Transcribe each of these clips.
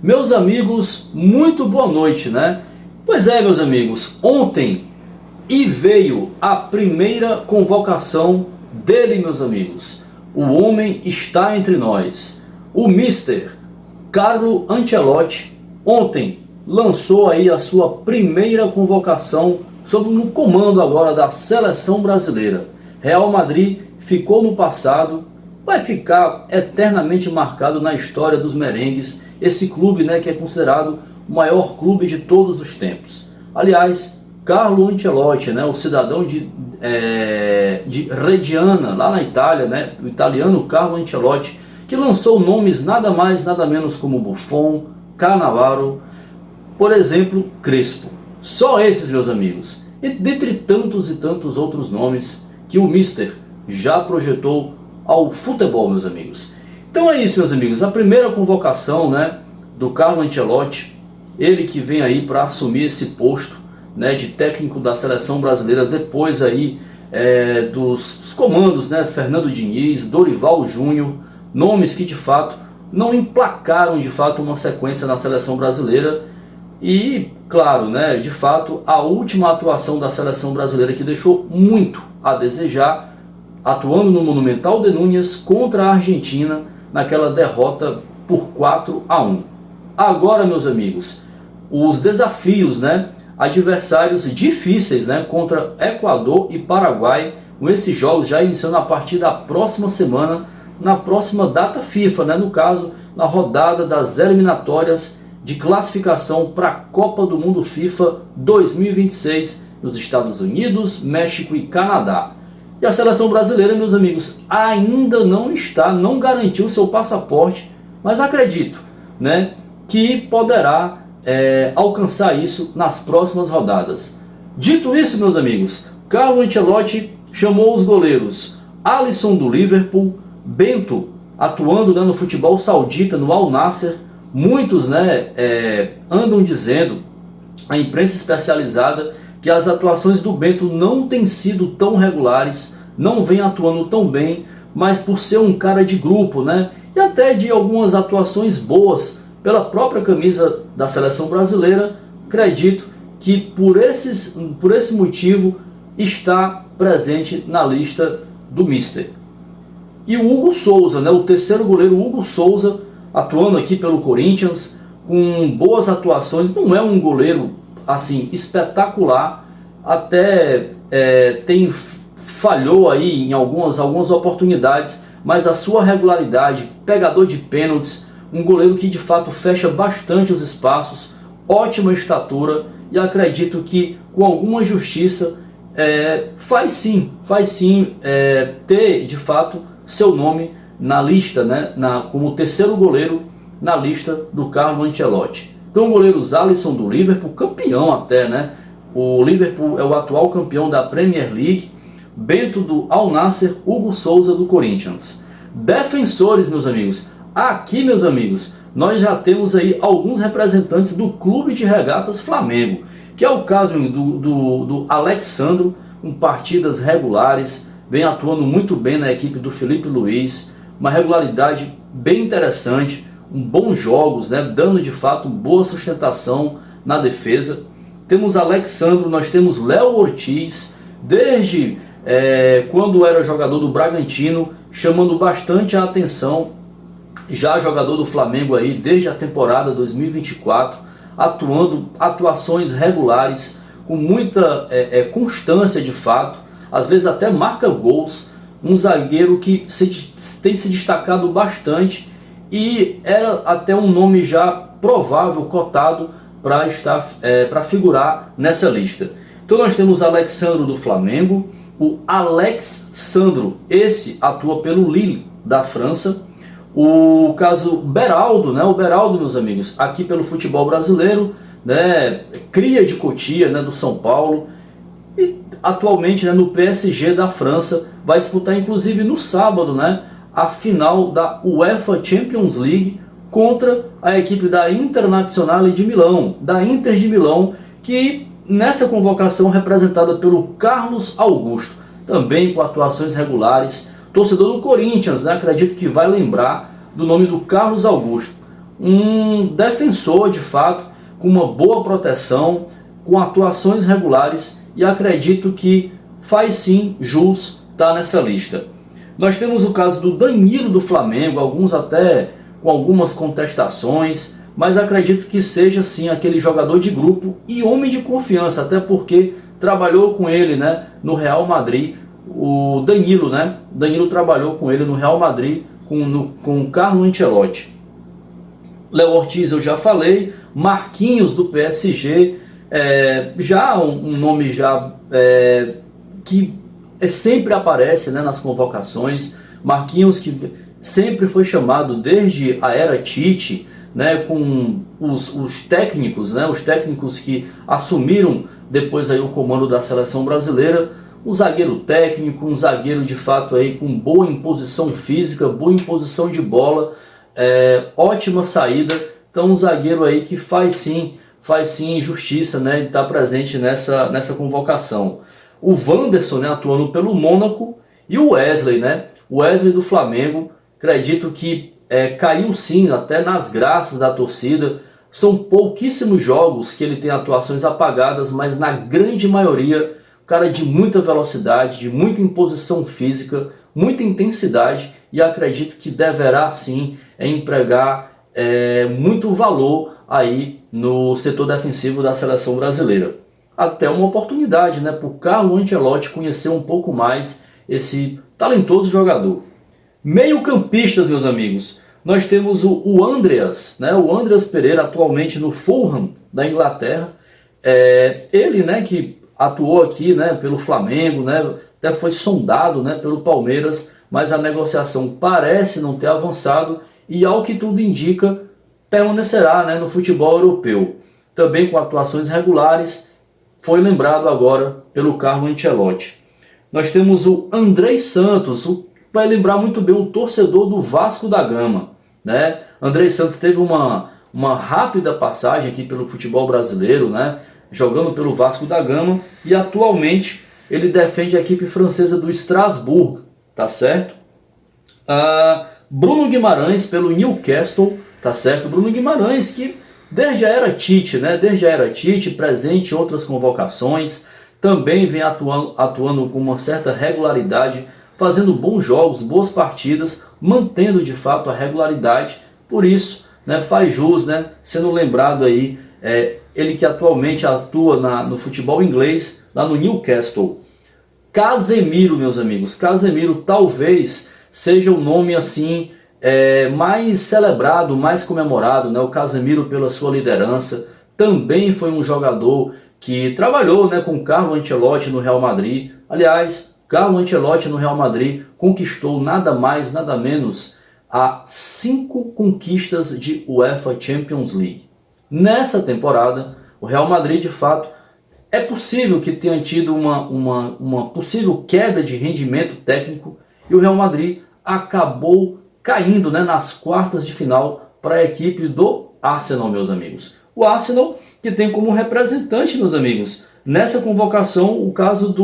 Meus amigos, muito boa noite, né? Pois é, meus amigos, ontem veio a primeira convocação dele, meus amigos. O homem está entre nós. O Mister Carlo Ancelotti ontem lançou aí a sua primeira convocação no comando agora da seleção brasileira. Real Madrid ficou no passado, vai ficar eternamente marcado na história dos merengues, esse clube, né, que é considerado o maior clube de todos os tempos. Aliás, Carlo Ancelotti, né, o cidadão de Reggiana, lá na Itália, né, o italiano Carlo Ancelotti, que lançou nomes nada mais, nada menos como Buffon, Cannavaro, por exemplo, Crespo. Só esses, meus amigos, e dentre tantos e tantos outros nomes que o Mister já projetou ao futebol, meus amigos. Então é isso, meus amigos, a primeira convocação, né, do Carlo Ancelotti, ele que vem aí para assumir esse posto, né, de técnico da seleção brasileira depois aí dos comandos, né, Fernando Diniz, Dorival Júnior, nomes que de fato não emplacaram de fato uma sequência na seleção brasileira. E claro, né, de fato a última atuação da seleção brasileira que deixou muito a desejar, atuando no Monumental de Núñez contra a Argentina naquela derrota por 4-1. Agora, meus amigos, os desafios, né, adversários difíceis, né, contra Equador e Paraguai, com esses jogos já iniciando a partir da próxima semana, na próxima data FIFA, né, no caso, na rodada das eliminatórias de classificação para a Copa do Mundo FIFA 2026 nos Estados Unidos, México e Canadá. E a seleção brasileira, meus amigos, ainda não garantiu seu passaporte, mas acredito, né, que poderá alcançar isso nas próximas rodadas. Dito isso, meus amigos, Carlo Ancelotti chamou os goleiros Alisson do Liverpool, Bento atuando, né, no futebol saudita, no Al Nassr. Muitos, né, andam dizendo, a imprensa especializada, que as atuações do Bento não têm sido tão regulares, não vem atuando tão bem, mas por ser um cara de grupo, né, e até de algumas atuações boas pela própria camisa da seleção brasileira, acredito que por esse motivo está presente na lista do Mister. E o Hugo Souza, né, o terceiro goleiro Hugo Souza, atuando aqui pelo Corinthians, com boas atuações. Não é um goleiro assim espetacular, até falhou aí em algumas oportunidades, mas a sua regularidade, pegador de pênaltis, um goleiro que de fato fecha bastante os espaços, ótima estatura, e acredito que com alguma justiça faz sim ter de fato seu nome na lista, né, como terceiro goleiro na lista do Carlo Ancelotti. Então, o goleiro Alisson do Liverpool, campeão até, né? O Liverpool é o atual campeão da Premier League. Bento do Al Nassr, Hugo Souza do Corinthians. Defensores, meus amigos. Aqui, meus amigos, nós já temos aí alguns representantes do Clube de Regatas Flamengo, que é o caso do Alex Sandro, com partidas regulares, vem atuando muito bem na equipe do Felipe Luiz, uma regularidade bem interessante, bons jogos, né, dando de fato boa sustentação na defesa. Temos Alex Sandro, nós temos Léo Ortiz, desde quando era jogador do Bragantino, chamando bastante a atenção, já jogador do Flamengo aí desde a temporada 2024, atuações regulares, com muita constância de fato, às vezes até marca gols. Um zagueiro que tem se destacado bastante e era até um nome já provável, cotado para figurar nessa lista. Então nós temos Alex Sandro do Flamengo, o Alex Sandro, esse atua pelo Lille da França. O caso Beraldo, né, o Beraldo, meus amigos, aqui pelo futebol brasileiro, né, cria de Cotia, né, do São Paulo, e atualmente, né, no PSG da França, vai disputar inclusive no sábado, né, a final da UEFA Champions League contra a equipe da Internazionale de Milão, da Inter de Milão, que nessa convocação representada pelo Carlos Augusto, também com atuações regulares. Torcedor do Corinthians, né, acredito que vai lembrar do nome do Carlos Augusto. um defensor de fato, com uma boa proteção, com atuações regulares, e acredito que faz sim jus estar nessa lista. Nós temos o caso do Danilo do Flamengo, alguns até com algumas contestações, mas acredito que seja sim aquele jogador de grupo e homem de confiança, até porque trabalhou com ele, né, no Real Madrid. O Danilo, né? Danilo trabalhou com ele no Real Madrid, com o Carlo Ancelotti. Léo Ortiz eu já falei, Marquinhos do PSG, já um nome que sempre aparece, né, nas convocações. Marquinhos, que sempre foi chamado desde a era Tite, né, com os técnicos, né, os técnicos que assumiram depois aí o comando da seleção brasileira. Um zagueiro técnico, um zagueiro de fato aí com boa imposição física, boa imposição de bola, ótima saída. Então um zagueiro aí que faz sim justiça, né, e está presente nessa convocação. O Wanderson, né, atuando pelo Mônaco, e o Wesley, né, o Wesley do Flamengo, acredito que caiu sim até nas graças da torcida. São pouquíssimos jogos que ele tem atuações apagadas, mas na grande maioria, cara de muita velocidade, de muita imposição física, muita intensidade, e acredito que deverá sim empregar muito valor aí no setor defensivo da seleção brasileira. Até uma oportunidade, né, para o Carlo Ancelotti conhecer um pouco mais esse talentoso jogador. Meio-campistas, meus amigos, nós temos o Andreas, né, o Andreas Pereira, atualmente no Fulham da Inglaterra. Ele, né, que atuou aqui, né, pelo Flamengo, né, até foi sondado, né, pelo Palmeiras, mas a negociação parece não ter avançado e, ao que tudo indica, permanecerá, né, no futebol europeu. Também com atuações regulares, foi lembrado agora pelo Carlo Ancelotti. Nós temos o Andrei Santos, vai lembrar muito bem o torcedor do Vasco da Gama, né? Andrei Santos teve uma rápida passagem aqui pelo futebol brasileiro, né, jogando pelo Vasco da Gama, e atualmente ele defende a equipe francesa do Strasbourg, tá certo? Bruno Guimarães pelo Newcastle, tá certo? Bruno Guimarães, que desde a era Tite, né, presente em outras convocações, também vem atuando com uma certa regularidade, fazendo bons jogos, boas partidas, mantendo de fato a regularidade. Por isso, né, faz jus, né, sendo lembrado aí, ele que atualmente atua no futebol inglês, lá no Newcastle. Casemiro, meus amigos, Casemiro talvez seja o nome assim mais celebrado, mais comemorado, né? O Casemiro, pela sua liderança, também foi um jogador que trabalhou, né, com Carlo Ancelotti no Real Madrid. Aliás, Carlo Ancelotti no Real Madrid conquistou nada mais, nada menos a 5 conquistas de UEFA Champions League. Nessa temporada, o Real Madrid, de fato, é possível que tenha tido uma possível queda de rendimento técnico, e o Real Madrid acabou caindo, né, nas quartas de final para a equipe do Arsenal, meus amigos. O Arsenal, que tem como representante, meus amigos, nessa convocação, o caso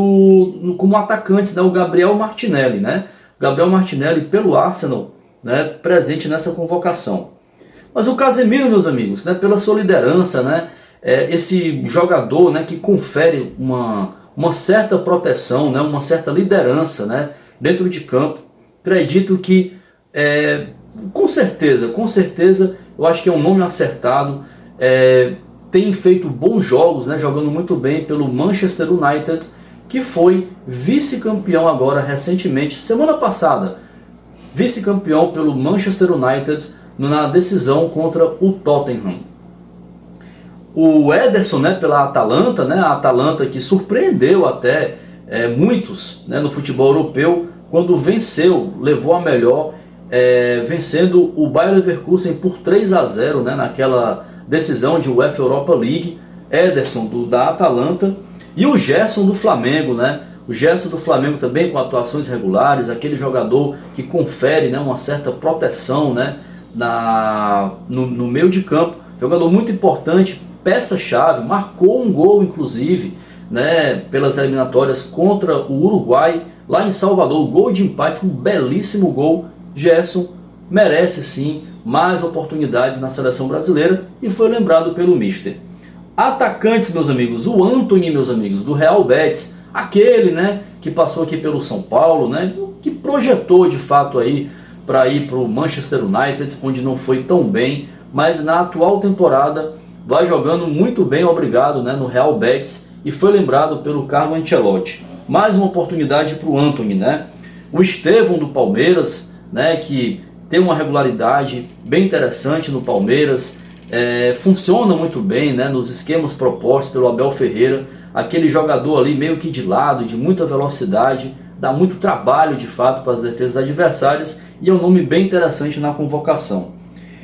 como atacante, né, o Gabriel Martinelli, né? Gabriel Martinelli pelo Arsenal, né, presente nessa convocação. Mas o Casemiro, meus amigos, né, pela sua liderança, né, esse jogador, né, que confere uma certa proteção, né, uma certa liderança, né, dentro de campo, acredito que com certeza, eu acho que é um nome acertado. Tem feito bons jogos, né, jogando muito bem pelo Manchester United, que foi vice-campeão agora recentemente, semana passada, vice-campeão pelo Manchester United na decisão contra o Tottenham. O Ederson, né, pela Atalanta, né, a Atalanta que surpreendeu até muitos, né, no futebol europeu, quando levou a melhor, vencendo o Bayer Leverkusen por 3-0, né, naquela decisão de UEFA Europa League. Ederson da Atalanta, e o Gerson do Flamengo, né? O Gerson do Flamengo também com atuações regulares, aquele jogador que confere, né, uma certa proteção, né, no meio de campo, jogador muito importante, peça-chave, marcou um gol inclusive, né, pelas eliminatórias contra o Uruguai, lá em Salvador, gol de empate, um belíssimo gol. Gerson, merece sim mais oportunidades na seleção brasileira e foi lembrado pelo Mister. Atacantes, meus amigos, o Antony, meus amigos, do Real Betis, aquele, né, que passou aqui pelo São Paulo, né, que projetou de fato aí para ir para o Manchester United, onde não foi tão bem, mas na atual temporada vai jogando muito bem, obrigado, né, no Real Betis, e foi lembrado pelo Carlo Ancelotti. Mais uma oportunidade para o Antony, né? O Estevão do Palmeiras, né, que tem uma regularidade bem interessante no Palmeiras, funciona muito bem, né, nos esquemas propostos pelo Abel Ferreira, aquele jogador ali meio que de lado, de muita velocidade, dá muito trabalho de fato para as defesas adversárias e é um nome bem interessante na convocação.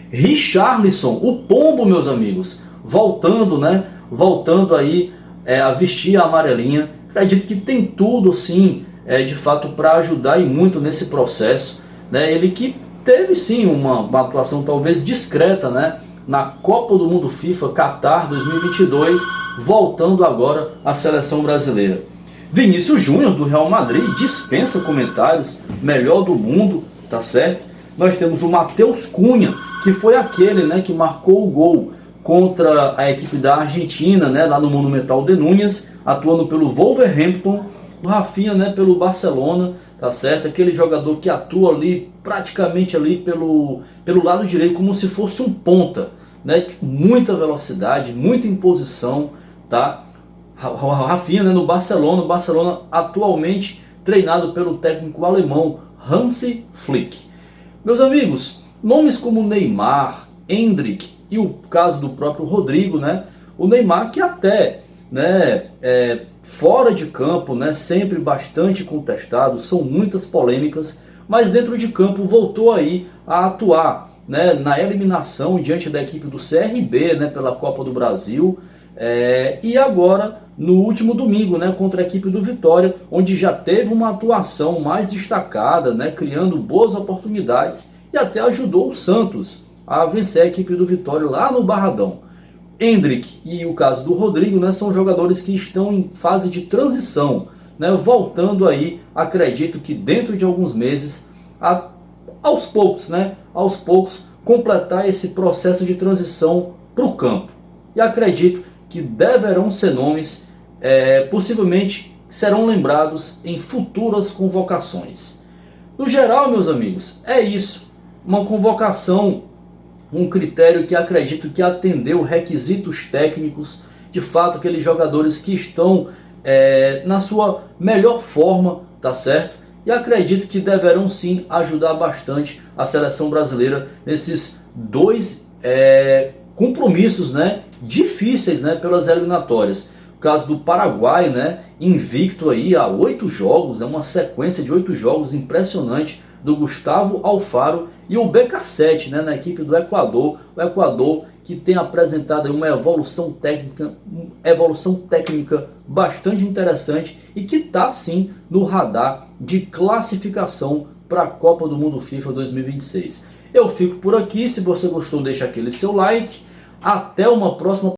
Richarlison, o Pombo, meus amigos, voltando, né, voltando aí a vestir a amarelinha, acredito que tem tudo sim, de fato, para ajudar e muito nesse processo, né, ele que teve sim uma atuação talvez discreta, né, na Copa do Mundo FIFA Qatar 2022, voltando agora à seleção brasileira. Vinícius Júnior do Real Madrid dispensa comentários, melhor do mundo, tá certo? Nós temos o Matheus Cunha, que foi aquele, né, que marcou o gol contra a equipe da Argentina, né, lá no Monumental de Núñez, atuando pelo Wolverhampton. O Rafinha, né, pelo Barcelona, tá certo? Aquele jogador que atua ali, praticamente ali pelo lado direito, como se fosse um ponta, né? Muita velocidade, muita imposição, tá? O Rafinha, né, no Barcelona, o Barcelona atualmente treinado pelo técnico alemão Hansi Flick. Meus amigos, nomes como Neymar, Endrick e o caso do próprio Rodrigo, né? O Neymar que até, né, fora de campo, né, sempre bastante contestado, são muitas polêmicas, mas dentro de campo voltou aí a atuar, né, na eliminação diante da equipe do CRB, né, pela Copa do Brasil, e agora no último domingo, né, contra a equipe do Vitória, onde já teve uma atuação mais destacada, né, criando boas oportunidades e até ajudou o Santos a vencer a equipe do Vitória lá no Barradão. Endrick e o caso do Rodrigo, né, são jogadores que estão em fase de transição, né, voltando aí, acredito que dentro de alguns meses, aos poucos, né, aos poucos, completar esse processo de transição para o campo. E acredito que deverão ser nomes, possivelmente serão lembrados em futuras convocações. No geral, meus amigos, é isso. Uma convocação, um critério que acredito que atendeu requisitos técnicos, de fato aqueles jogadores que estão na sua melhor forma, tá certo? E acredito que deverão sim ajudar bastante a seleção brasileira nesses dois compromissos, né, difíceis, né, pelas eliminatórias. O caso do Paraguai, né, invicto aí a 8 jogos, né, uma sequência de 8 jogos impressionante do Gustavo Alfaro, e o BK7, né, na equipe do Equador, o Equador que tem apresentado uma evolução técnica bastante interessante e que está sim no radar de classificação para a Copa do Mundo FIFA 2026. Eu fico por aqui, se você gostou deixa aquele seu like, até uma próxima